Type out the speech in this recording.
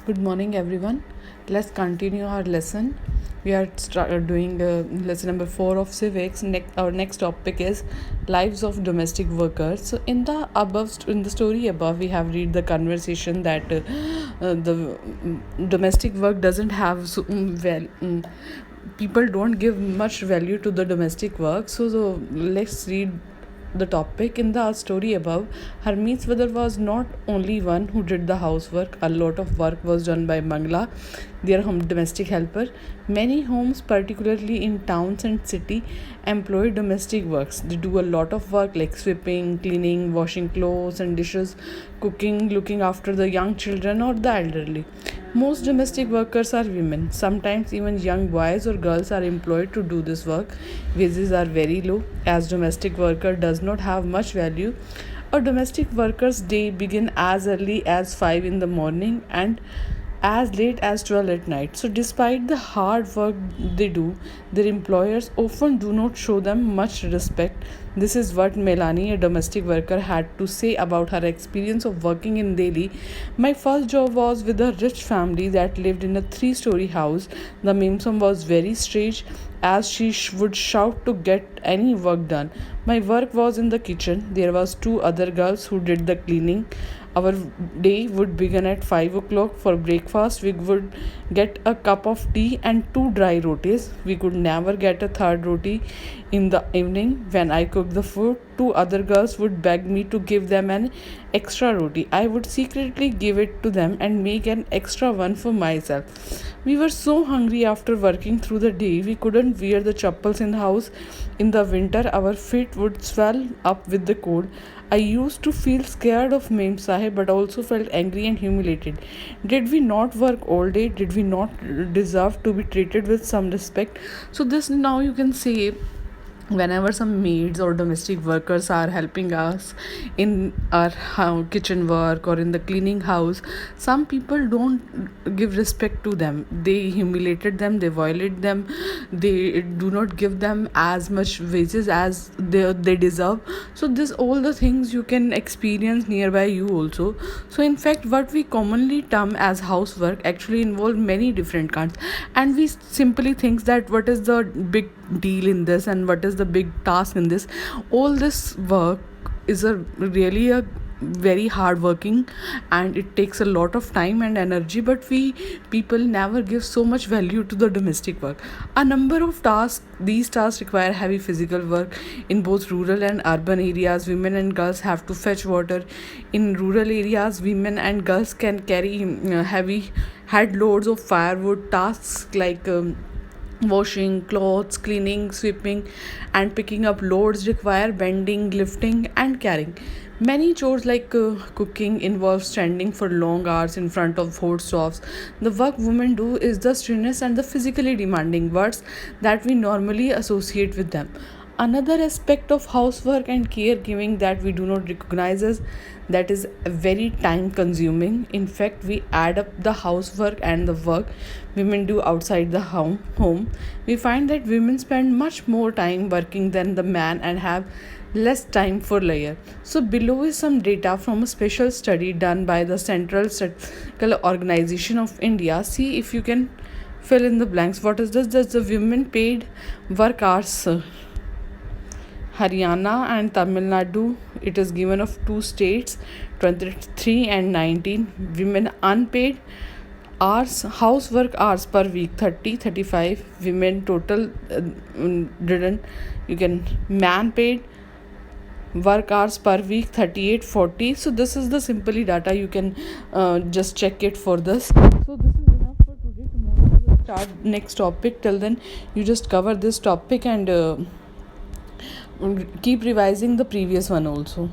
Good morning, everyone. Let's continue our lesson. We are doing lesson number 4 of civics. Our next topic is lives of domestic workers. So, in the story above, we have read the conversation that the domestic work doesn't have people don't give much value to the domestic work. So let's read the topic. In the story above, Harmeet's mother was not only one who did the housework. A lot of work was done by Mangla, their home domestic helper. Many homes, particularly in towns and city, employ domestic works. They do a lot of work like sweeping, cleaning, washing clothes and dishes, cooking, looking after the young children or the elderly. Most domestic workers are women. Sometimes even young boys or girls are employed to do this work. Wages are very low as domestic worker does not have much value. A domestic worker's day begin as early as 5 in the morning and as late as 12 at night. So, despite the hard work they do, their employers often do not show them much respect. This is what Melanie, a domestic worker, had to say about her experience of working in Delhi. My first job was with a rich family that lived in a 3-story house. The Mimsum was very strange as she would shout to get any work done. My work was in the kitchen. There was 2 other girls who did the cleaning. Our day would begin at 5 o'clock. For breakfast, we would get a cup of tea and 2 dry rotis. We could never get a third roti. In the evening, when I cooked the food, 2 other girls would beg me to give them an extra roti. I would secretly give it to them and make an extra one for myself. We were so hungry after working through the day, we couldn't wear the chappals in the house. In the winter, our feet would swell up with the cold. I used to feel scared of Mem Sahib but also felt angry and humiliated. Did we not work all day? Did we not deserve to be treated with some respect? So, this now you can say whenever some maids or domestic workers are helping us in our kitchen work or in the cleaning house, some people don't give respect to them. They humiliated them, they violate them, they do not give them as much wages as they deserve. So this all the things you can experience nearby you also. So in fact, what we commonly term as housework actually involve many different kinds, and we simply think that what is the big deal in this and what is the big task in this. All this work is a really a very hard working, and it takes a lot of time and energy, but we people never give so much value to the domestic work. A number of tasks These tasks require heavy physical work. In both rural and urban areas, women and girls have to fetch water. In rural areas, women and girls can carry heavy head loads of firewood. Tasks like washing clothes, cleaning, sweeping, and picking up loads require bending, lifting, and carrying. Many chores like cooking involve standing for long hours in front of hot stoves. The work women do is the strenuous and the physically demanding works that we normally associate with them. Another aspect of housework and caregiving that we do not recognize is that is very time consuming. In fact, we add up the housework and the work women do outside the home. We find that women spend much more time working than the man and have less time for leisure. So below is some data from a special study done by the Central Statistical Organization of India. See if you can fill in the blanks. What is this? That's the women paid work hours. Haryana and Tamil Nadu, it is given of 2 states, 23 and 19. Women unpaid hours, housework hours per week, 30, 35. Women total didn't, you can, man paid work hours per week, 38, 40. So this is the simply data. You can just check it for this. So this is enough for today. Tomorrow we will start next topic. Till then, you just cover this topic and keep revising the previous one also.